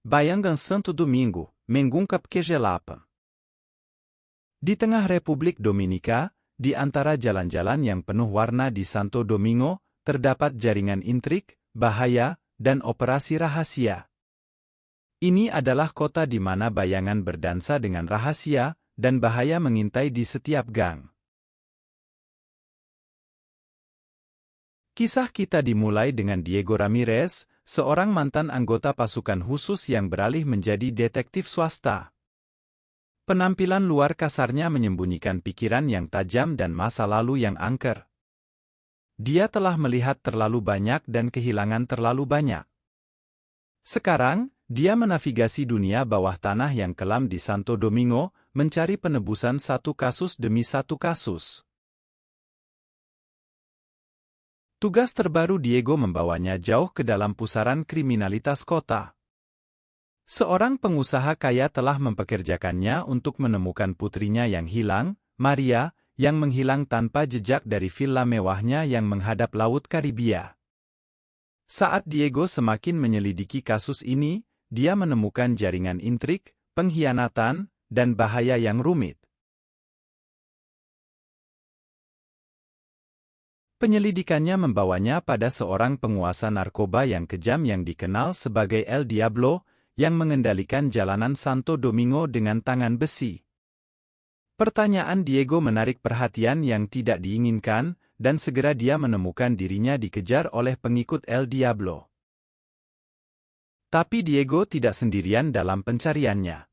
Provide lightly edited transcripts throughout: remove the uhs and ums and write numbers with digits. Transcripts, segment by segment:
Bayangan Santo Domingo, mengungkap kegelapan. Di tengah Republik Dominika, di antara jalan-jalan yang penuh warna di Santo Domingo, terdapat jaringan intrik, bahaya, dan operasi rahasia. Ini adalah kota di mana bayangan berdansa dengan rahasia, dan bahaya mengintai di setiap gang. Kisah kita dimulai dengan Diego Ramirez, seorang mantan anggota pasukan khusus yang beralih menjadi detektif swasta. Penampilan luar kasarnya menyembunyikan pikiran yang tajam dan masa lalu yang angker. Dia telah melihat terlalu banyak dan kehilangan terlalu banyak. Sekarang, dia menavigasi dunia bawah tanah yang kelam di Santo Domingo, mencari penebusan satu kasus demi satu kasus. Tugas terbaru Diego membawanya jauh ke dalam pusaran kriminalitas kota. Seorang pengusaha kaya telah mempekerjakannya untuk menemukan putrinya yang hilang, Maria, yang menghilang tanpa jejak dari villa mewahnya yang menghadap Laut Karibia. Saat Diego semakin menyelidiki kasus ini, dia menemukan jaringan intrik, pengkhianatan, dan bahaya yang rumit. Penyelidikannya membawanya pada seorang penguasa narkoba yang kejam yang dikenal sebagai El Diablo, yang mengendalikan jalanan Santo Domingo dengan tangan besi. Pertanyaan Diego menarik perhatian yang tidak diinginkan, dan segera dia menemukan dirinya dikejar oleh pengikut El Diablo. Tapi Diego tidak sendirian dalam pencariannya.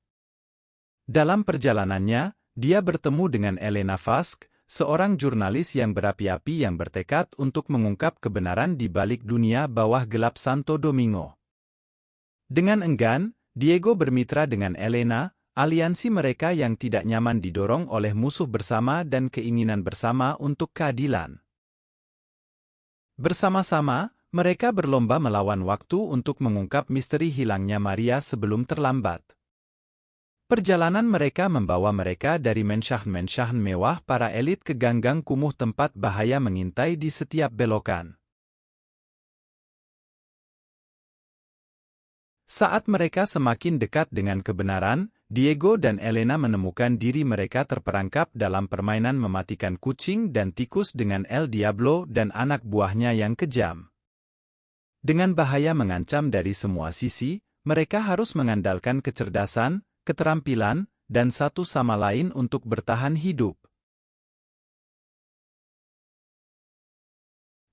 Dalam perjalanannya, dia bertemu dengan Elena Fask, seorang jurnalis yang berapi-api yang bertekad untuk mengungkap kebenaran di balik dunia bawah gelap Santo Domingo. Dengan enggan, Diego bermitra dengan Elena, aliansi mereka yang tidak nyaman didorong oleh musuh bersama dan keinginan bersama untuk keadilan. Bersama-sama, mereka berlomba melawan waktu untuk mengungkap misteri hilangnya Maria sebelum terlambat. Perjalanan mereka membawa mereka dari menshahan-menshahan mewah para elit ke gang-gang kumuh tempat bahaya mengintai di setiap belokan. Saat mereka semakin dekat dengan kebenaran, Diego dan Elena menemukan diri mereka terperangkap dalam permainan mematikan kucing dan tikus dengan El Diablo dan anak buahnya yang kejam. Dengan bahaya mengancam dari semua sisi, mereka harus mengandalkan kecerdasan, keterampilan, dan satu sama lain untuk bertahan hidup.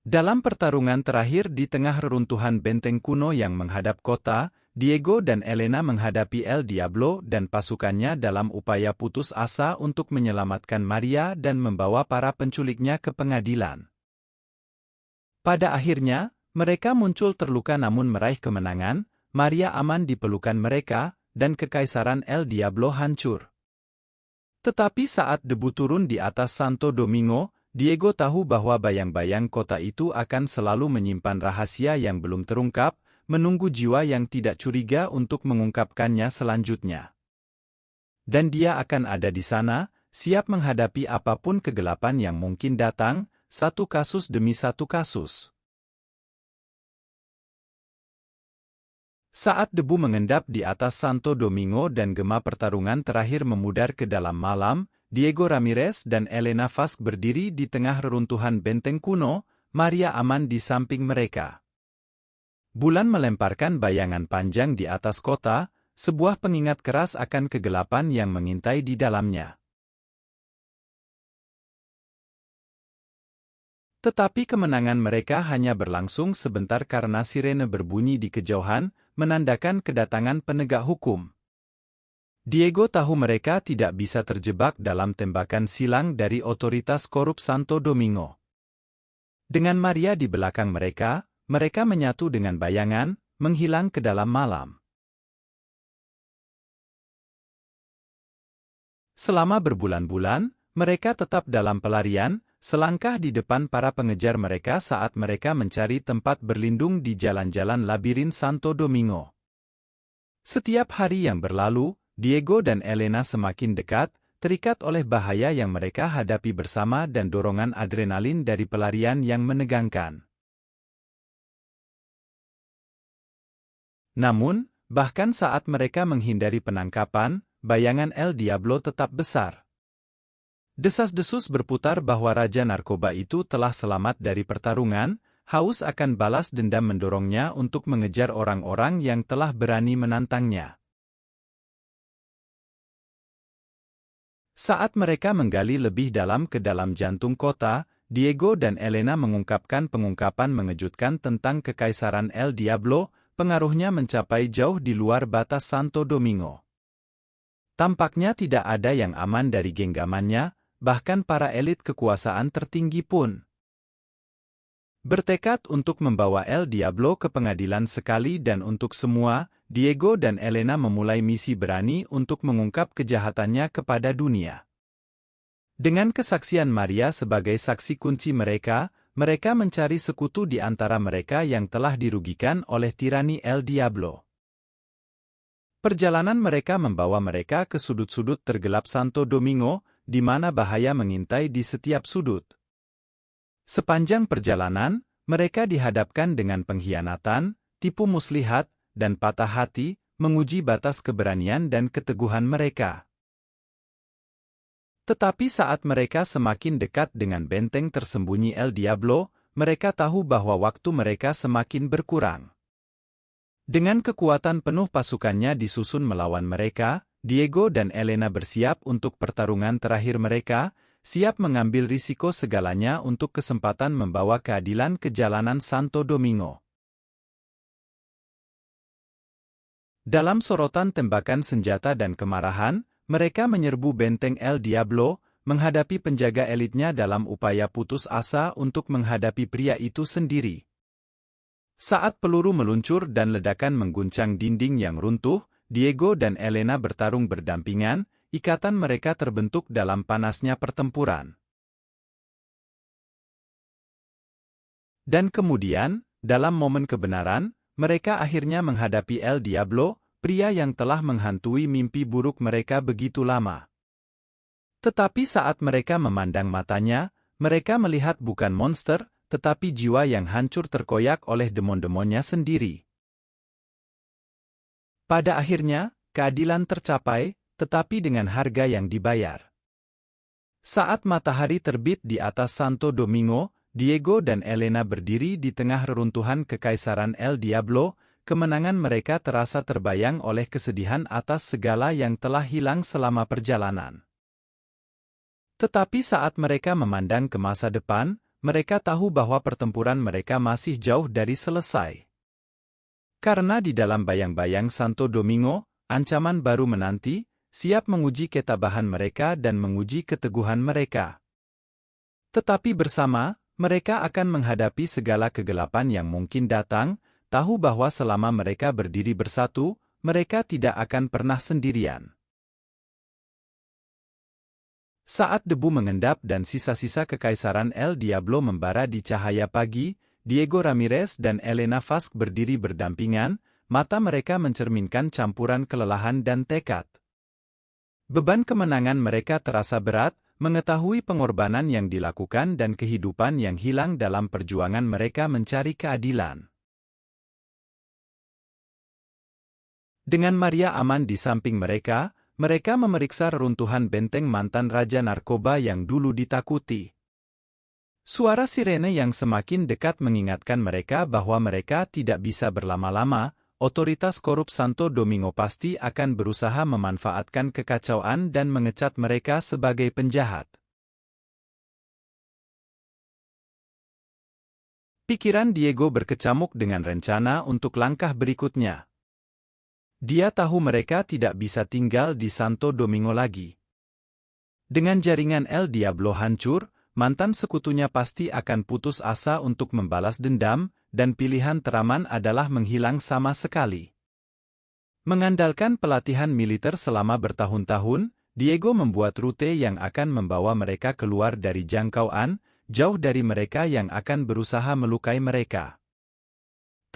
Dalam pertarungan terakhir di tengah reruntuhan benteng kuno yang menghadap kota, Diego dan Elena menghadapi El Diablo dan pasukannya dalam upaya putus asa untuk menyelamatkan Maria dan membawa para penculiknya ke pengadilan. Pada akhirnya, mereka muncul terluka namun meraih kemenangan, Maria aman di pelukan mereka, dan kekaisaran El Diablo hancur. Tetapi saat debu turun di atas Santo Domingo, Diego tahu bahwa bayang-bayang kota itu akan selalu menyimpan rahasia yang belum terungkap, menunggu jiwa yang tidak curiga untuk mengungkapkannya selanjutnya. Dan dia akan ada di sana, siap menghadapi apapun kegelapan yang mungkin datang, satu kasus demi satu kasus. Saat debu mengendap di atas Santo Domingo dan gema pertarungan terakhir memudar ke dalam malam, Diego Ramirez dan Elena Fask berdiri di tengah reruntuhan benteng kuno, Maria aman di samping mereka. Bulan melemparkan bayangan panjang di atas kota, sebuah pengingat keras akan kegelapan yang mengintai di dalamnya. Tetapi kemenangan mereka hanya berlangsung sebentar karena sirene berbunyi di kejauhan, menandakan kedatangan penegak hukum. Diego tahu mereka tidak bisa terjebak dalam tembakan silang dari otoritas korup Santo Domingo. Dengan Maria di belakang mereka menyatu dengan bayangan, menghilang ke dalam malam. Selama berbulan-bulan, mereka tetap dalam pelarian, selangkah di depan para pengejar mereka saat mereka mencari tempat berlindung di jalan-jalan labirin Santo Domingo. Setiap hari yang berlalu, Diego dan Elena semakin dekat, terikat oleh bahaya yang mereka hadapi bersama dan dorongan adrenalin dari pelarian yang menegangkan. Namun, bahkan saat mereka menghindari penangkapan, bayangan El Diablo tetap besar. Desas-desus berputar bahwa Raja Narkoba itu telah selamat dari pertarungan, haus akan balas dendam mendorongnya untuk mengejar orang-orang yang telah berani menantangnya. Saat mereka menggali lebih dalam ke dalam jantung kota, Diego dan Elena mengungkapkan pengungkapan mengejutkan tentang Kekaisaran El Diablo, pengaruhnya mencapai jauh di luar batas Santo Domingo. Tampaknya tidak ada yang aman dari genggamannya, bahkan para elit kekuasaan tertinggi pun bertekad untuk membawa El Diablo ke pengadilan sekali dan untuk semua. Diego dan Elena memulai misi berani untuk mengungkap kejahatannya kepada dunia. Dengan kesaksian Maria sebagai saksi kunci mereka, mereka mencari sekutu di antara mereka yang telah dirugikan oleh tirani El Diablo. Perjalanan mereka membawa mereka ke sudut-sudut tergelap Santo Domingo, di mana bahaya mengintai di setiap sudut. Sepanjang perjalanan, mereka dihadapkan dengan pengkhianatan, tipu muslihat, dan patah hati, menguji batas keberanian dan keteguhan mereka. Tetapi saat mereka semakin dekat dengan benteng tersembunyi El Diablo, mereka tahu bahwa waktu mereka semakin berkurang. Dengan kekuatan penuh pasukannya disusun melawan mereka, Diego dan Elena bersiap untuk pertarungan terakhir mereka, siap mengambil risiko segalanya untuk kesempatan membawa keadilan ke jalanan Santo Domingo. Dalam sorotan tembakan senjata dan kemarahan, mereka menyerbu benteng El Diablo, menghadapi penjaga elitnya dalam upaya putus asa untuk menghadapi pria itu sendiri. Saat peluru meluncur dan ledakan mengguncang dinding yang runtuh, Diego dan Elena bertarung berdampingan, ikatan mereka terbentuk dalam panasnya pertempuran. Dan kemudian, dalam momen kebenaran, mereka akhirnya menghadapi El Diablo, pria yang telah menghantui mimpi buruk mereka begitu lama. Tetapi saat mereka memandang matanya, mereka melihat bukan monster, tetapi jiwa yang hancur terkoyak oleh demon-demonnya sendiri. Pada akhirnya, keadilan tercapai, tetapi dengan harga yang dibayar. Saat matahari terbit di atas Santo Domingo, Diego dan Elena berdiri di tengah reruntuhan Kekaisaran El Diablo. Kemenangan mereka terasa terbayang oleh kesedihan atas segala yang telah hilang selama perjalanan. Tetapi saat mereka memandang ke masa depan, mereka tahu bahwa pertempuran mereka masih jauh dari selesai. Karena di dalam bayang-bayang Santo Domingo, ancaman baru menanti, siap menguji ketabahan mereka dan menguji keteguhan mereka. Tetapi bersama, mereka akan menghadapi segala kegelapan yang mungkin datang, tahu bahwa selama mereka berdiri bersatu, mereka tidak akan pernah sendirian. Saat debu mengendap dan sisa-sisa Kekaisaran El Diablo membara di cahaya pagi, Diego Ramirez dan Elena Fask berdiri berdampingan, mata mereka mencerminkan campuran kelelahan dan tekad. Beban kemenangan mereka terasa berat, mengetahui pengorbanan yang dilakukan dan kehidupan yang hilang dalam perjuangan mereka mencari keadilan. Dengan Maria aman di samping mereka, mereka memeriksa reruntuhan benteng mantan Raja Narkoba yang dulu ditakuti. Suara sirene yang semakin dekat mengingatkan mereka bahwa mereka tidak bisa berlama-lama, otoritas korup Santo Domingo pasti akan berusaha memanfaatkan kekacauan dan mengecat mereka sebagai penjahat. Pikiran Diego berkecamuk dengan rencana untuk langkah berikutnya. Dia tahu mereka tidak bisa tinggal di Santo Domingo lagi. Dengan jaringan El Diablo hancur, mantan sekutunya pasti akan putus asa untuk membalas dendam, dan pilihan teraman adalah menghilang sama sekali. Mengandalkan pelatihan militer selama bertahun-tahun, Diego membuat rute yang akan membawa mereka keluar dari jangkauan, jauh dari mereka yang akan berusaha melukai mereka.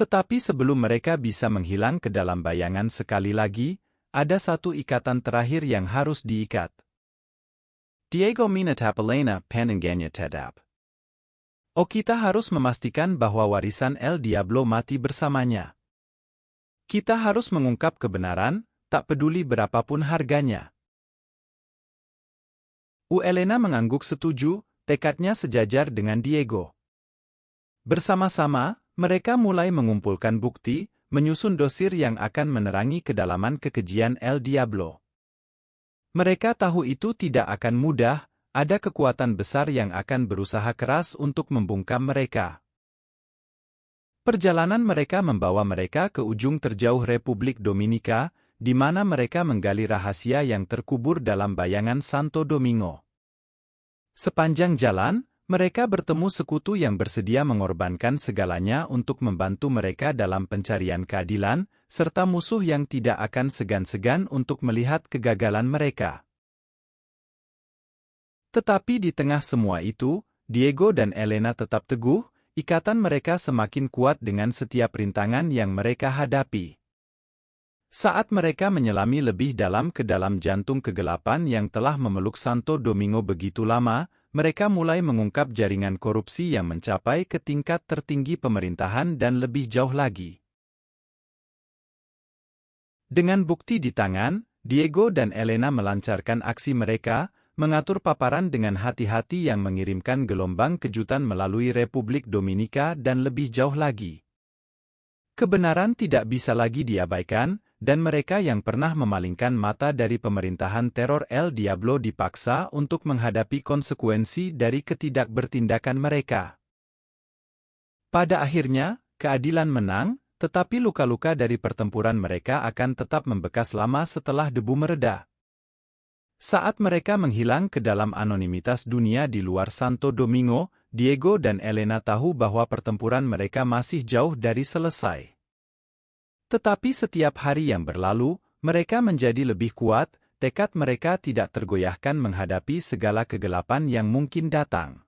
Tetapi sebelum mereka bisa menghilang ke dalam bayangan sekali lagi, ada satu ikatan terakhir yang harus diikat. Diego menatap Elena, pandangannya tetap. Oh, kita harus memastikan bahwa warisan El Diablo mati bersamanya. Kita harus mengungkap kebenaran, tak peduli berapapun harganya. Elena mengangguk setuju, tekadnya sejajar dengan Diego. Bersama-sama, mereka mulai mengumpulkan bukti, menyusun dosir yang akan menerangi kedalaman kekejian El Diablo. Mereka tahu itu tidak akan mudah, ada kekuatan besar yang akan berusaha keras untuk membungkam mereka. Perjalanan mereka membawa mereka ke ujung terjauh Republik Dominika, di mana mereka menggali rahasia yang terkubur dalam bayangan Santo Domingo. Sepanjang jalan, mereka bertemu sekutu yang bersedia mengorbankan segalanya untuk membantu mereka dalam pencarian keadilan, serta musuh yang tidak akan segan-segan untuk melihat kegagalan mereka. Tetapi di tengah semua itu, Diego dan Elena tetap teguh, ikatan mereka semakin kuat dengan setiap rintangan yang mereka hadapi. Saat mereka menyelami lebih dalam ke dalam jantung kegelapan yang telah memeluk Santo Domingo begitu lama, mereka mulai mengungkap jaringan korupsi yang mencapai ke tingkat tertinggi pemerintahan dan lebih jauh lagi. Dengan bukti di tangan, Diego dan Elena melancarkan aksi mereka, mengatur paparan dengan hati-hati yang mengirimkan gelombang kejutan melalui Republik Dominika dan lebih jauh lagi. Kebenaran tidak bisa lagi diabaikan, dan mereka yang pernah memalingkan mata dari pemerintahan teror El Diablo dipaksa untuk menghadapi konsekuensi dari ketidakbertindakan mereka. Pada akhirnya, keadilan menang, tetapi luka-luka dari pertempuran mereka akan tetap membekas lama setelah debu mereda. Saat mereka menghilang ke dalam anonimitas dunia di luar Santo Domingo, Diego dan Elena tahu bahwa pertempuran mereka masih jauh dari selesai. Tetapi setiap hari yang berlalu, mereka menjadi lebih kuat, tekad mereka tidak tergoyahkan menghadapi segala kegelapan yang mungkin datang.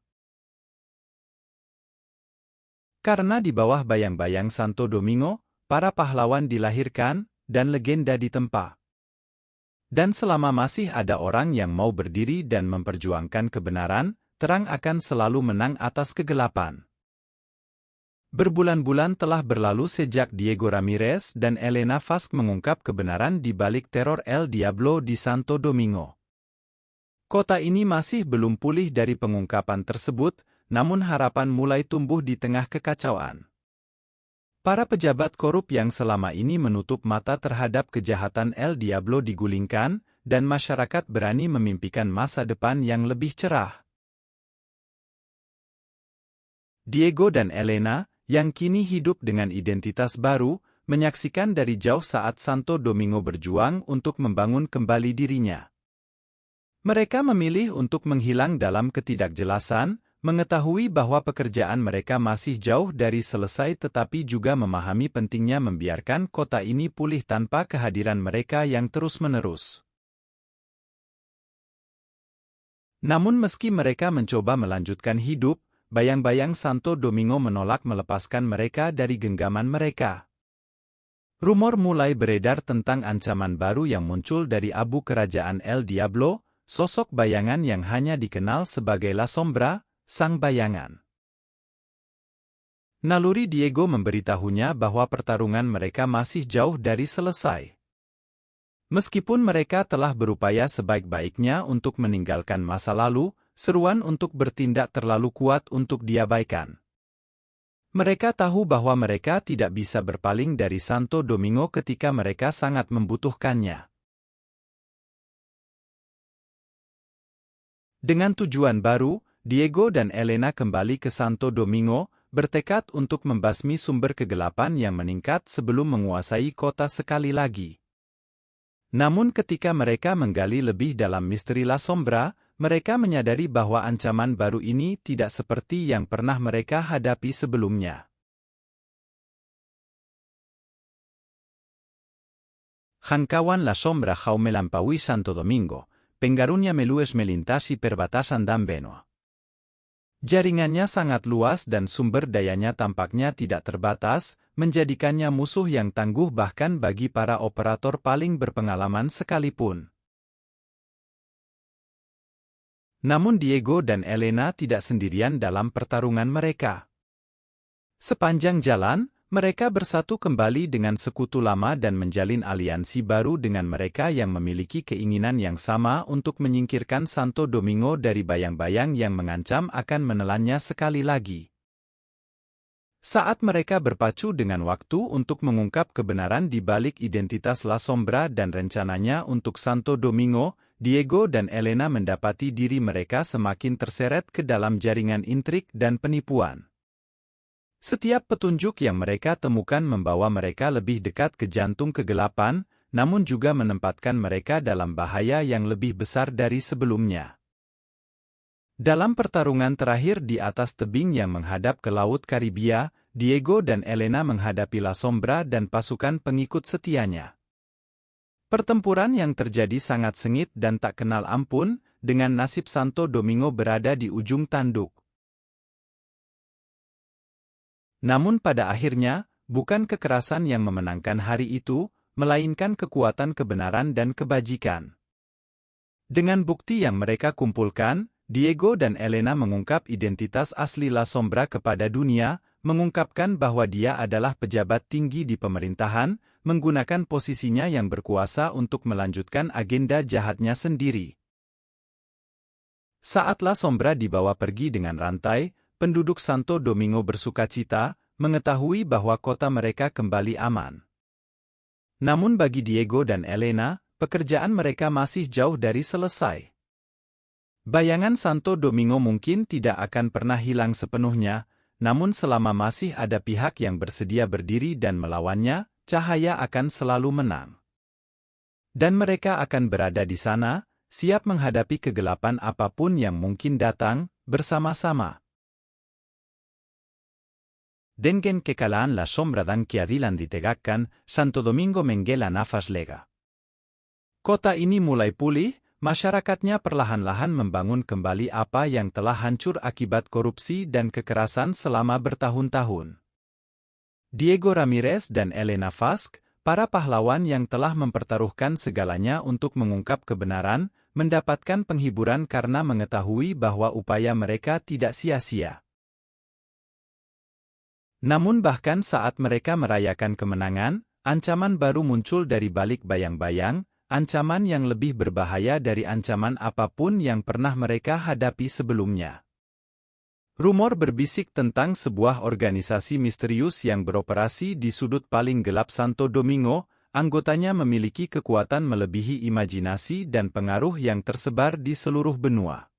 Karena di bawah bayang-bayang Santo Domingo, para pahlawan dilahirkan, dan legenda ditempa. Dan selama masih ada orang yang mau berdiri dan memperjuangkan kebenaran, terang akan selalu menang atas kegelapan. Berbulan-bulan telah berlalu sejak Diego Ramirez dan Elena Fask mengungkap kebenaran di balik teror El Diablo di Santo Domingo. Kota ini masih belum pulih dari pengungkapan tersebut, namun harapan mulai tumbuh di tengah kekacauan. Para pejabat korup yang selama ini menutup mata terhadap kejahatan El Diablo digulingkan, dan masyarakat berani memimpikan masa depan yang lebih cerah. Diego dan Elena, yang kini hidup dengan identitas baru, menyaksikan dari jauh saat Santo Domingo berjuang untuk membangun kembali dirinya. Mereka memilih untuk menghilang dalam ketidakjelasan, mengetahui bahwa pekerjaan mereka masih jauh dari selesai tetapi juga memahami pentingnya membiarkan kota ini pulih tanpa kehadiran mereka yang terus-menerus. Namun meski mereka mencoba melanjutkan hidup, bayang-bayang Santo Domingo menolak melepaskan mereka dari genggaman mereka. Rumor mulai beredar tentang ancaman baru yang muncul dari abu kerajaan El Diablo, sosok bayangan yang hanya dikenal sebagai La Sombra, Sang Bayangan. Naluri Diego memberitahunya bahwa pertarungan mereka masih jauh dari selesai. Meskipun mereka telah berupaya sebaik-baiknya untuk meninggalkan masa lalu, seruan untuk bertindak terlalu kuat untuk diabaikan. Mereka tahu bahwa mereka tidak bisa berpaling dari Santo Domingo ketika mereka sangat membutuhkannya. Dengan tujuan baru, Diego dan Elena kembali ke Santo Domingo, bertekad untuk membasmi sumber kegelapan yang meningkat sebelum menguasai kota sekali lagi. Namun ketika mereka menggali lebih dalam misteri La Sombra, mereka menyadari bahwa ancaman baru ini tidak seperti yang pernah mereka hadapi sebelumnya. Hankawan La Sombra Jaume Lampaui Santo Domingo, Pengarunya Melues Melintasi Perbatasan dan Benoa. Jaringannya sangat luas dan sumber dayanya tampaknya tidak terbatas, menjadikannya musuh yang tangguh bahkan bagi para operator paling berpengalaman sekalipun. Namun Diego dan Elena tidak sendirian dalam pertarungan mereka. Sepanjang jalan, Mereka bersatu kembali dengan sekutu lama dan menjalin aliansi baru dengan mereka yang memiliki keinginan yang sama untuk menyingkirkan Santo Domingo dari bayang-bayang yang mengancam akan menelannya sekali lagi. Saat mereka berpacu dengan waktu untuk mengungkap kebenaran di balik identitas La Sombra dan rencananya untuk Santo Domingo, Diego dan Elena mendapati diri mereka semakin terseret ke dalam jaringan intrik dan penipuan. Setiap petunjuk yang mereka temukan membawa mereka lebih dekat ke jantung kegelapan, namun juga menempatkan mereka dalam bahaya yang lebih besar dari sebelumnya. Dalam pertarungan terakhir di atas tebing yang menghadap ke Laut Karibia, Diego dan Elena menghadapi La Sombra dan pasukan pengikut setianya. Pertempuran yang terjadi sangat sengit dan tak kenal ampun, dengan nasib Santo Domingo berada di ujung tanduk. Namun pada akhirnya, bukan kekerasan yang memenangkan hari itu, melainkan kekuatan kebenaran dan kebajikan. Dengan bukti yang mereka kumpulkan, Diego dan Elena mengungkap identitas asli La Sombra kepada dunia, mengungkapkan bahwa dia adalah pejabat tinggi di pemerintahan, menggunakan posisinya yang berkuasa untuk melanjutkan agenda jahatnya sendiri. Saat La Sombra dibawa pergi dengan rantai, penduduk Santo Domingo bersukacita, mengetahui bahwa kota mereka kembali aman. Namun bagi Diego dan Elena, pekerjaan mereka masih jauh dari selesai. Bayangan Santo Domingo mungkin tidak akan pernah hilang sepenuhnya, namun selama masih ada pihak yang bersedia berdiri dan melawannya, cahaya akan selalu menang. Dan mereka akan berada di sana, siap menghadapi kegelapan apapun yang mungkin datang, bersama-sama. Dengan kekalaan La Sombra dan keadilan ditegakkan, Santo Domingo menggela nafas lega. Kota ini mulai pulih, masyarakatnya perlahan-lahan membangun kembali apa yang telah hancur akibat korupsi dan kekerasan selama bertahun-tahun. Diego Ramirez dan Elena Fask, para pahlawan yang telah mempertaruhkan segalanya untuk mengungkap kebenaran, mendapatkan penghiburan karena mengetahui bahwa upaya mereka tidak sia-sia. Namun bahkan saat mereka merayakan kemenangan, ancaman baru muncul dari balik bayang-bayang, ancaman yang lebih berbahaya dari ancaman apapun yang pernah mereka hadapi sebelumnya. Rumor berbisik tentang sebuah organisasi misterius yang beroperasi di sudut paling gelap Santo Domingo, anggotanya memiliki kekuatan melebihi imajinasi dan pengaruh yang tersebar di seluruh benua.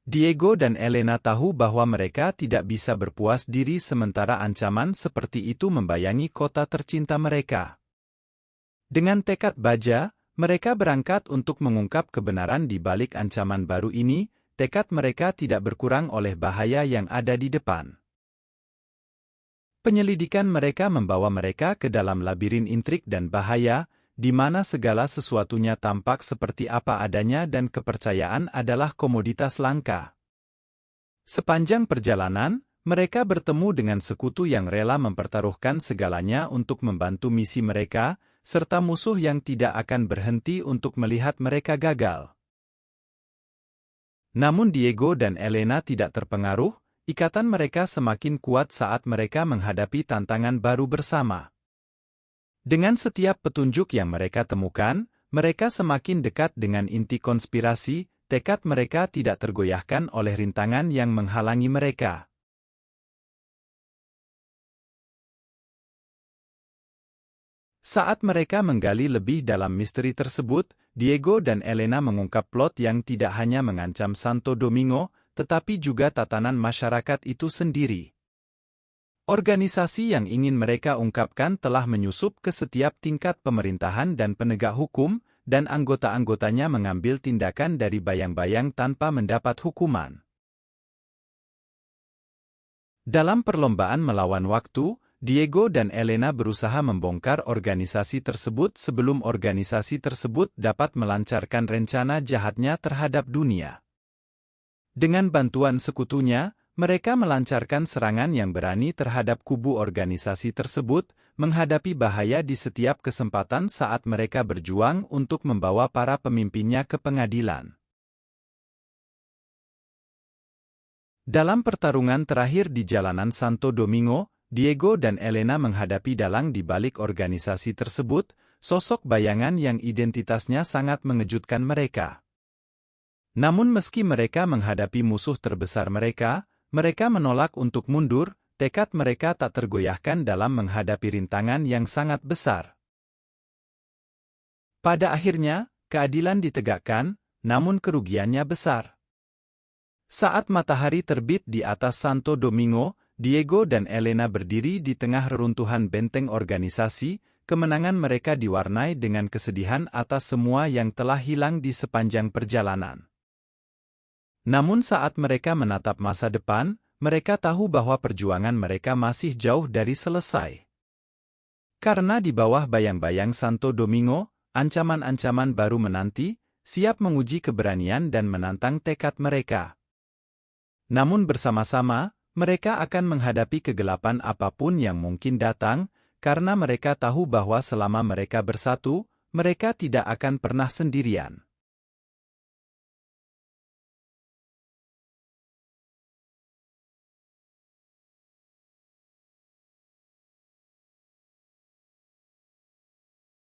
Diego dan Elena tahu bahwa mereka tidak bisa berpuas diri sementara ancaman seperti itu membayangi kota tercinta mereka. Dengan tekad baja, mereka berangkat untuk mengungkap kebenaran di balik ancaman baru ini, tekad mereka tidak berkurang oleh bahaya yang ada di depan. Penyelidikan mereka membawa mereka ke dalam labirin intrik dan bahaya, di mana segala sesuatunya tampak seperti apa adanya dan kepercayaan adalah komoditas langka. Sepanjang perjalanan, mereka bertemu dengan sekutu yang rela mempertaruhkan segalanya untuk membantu misi mereka, serta musuh yang tidak akan berhenti untuk melihat mereka gagal. Namun Diego dan Elena tidak terpengaruh, ikatan mereka semakin kuat saat mereka menghadapi tantangan baru bersama. Dengan setiap petunjuk yang mereka temukan, mereka semakin dekat dengan inti konspirasi, tekad mereka tidak tergoyahkan oleh rintangan yang menghalangi mereka. Saat mereka menggali lebih dalam misteri tersebut, Diego dan Elena mengungkap plot yang tidak hanya mengancam Santo Domingo, tetapi juga tatanan masyarakat itu sendiri. Organisasi yang ingin mereka ungkapkan telah menyusup ke setiap tingkat pemerintahan dan penegak hukum, dan anggota-anggotanya mengambil tindakan dari bayang-bayang tanpa mendapat hukuman. Dalam perlombaan melawan waktu, Diego dan Elena berusaha membongkar organisasi tersebut sebelum organisasi tersebut dapat melancarkan rencana jahatnya terhadap dunia. Dengan bantuan sekutunya, mereka melancarkan serangan yang berani terhadap kubu organisasi tersebut, menghadapi bahaya di setiap kesempatan saat mereka berjuang untuk membawa para pemimpinnya ke pengadilan. Dalam pertarungan terakhir di jalanan Santo Domingo, Diego dan Elena menghadapi dalang di balik organisasi tersebut, sosok bayangan yang identitasnya sangat mengejutkan mereka. Namun meski mereka menghadapi musuh terbesar mereka menolak untuk mundur, tekad mereka tak tergoyahkan dalam menghadapi rintangan yang sangat besar. Pada akhirnya, keadilan ditegakkan, namun kerugiannya besar. Saat matahari terbit di atas Santo Domingo, Diego dan Elena berdiri di tengah reruntuhan benteng organisasi. Kemenangan mereka diwarnai dengan kesedihan atas semua yang telah hilang di sepanjang perjalanan. Namun saat mereka menatap masa depan, mereka tahu bahwa perjuangan mereka masih jauh dari selesai. Karena di bawah bayang-bayang Santo Domingo, ancaman-ancaman baru menanti, siap menguji keberanian dan menantang tekad mereka. Namun bersama-sama, mereka akan menghadapi kegelapan apapun yang mungkin datang, karena mereka tahu bahwa selama mereka bersatu, mereka tidak akan pernah sendirian.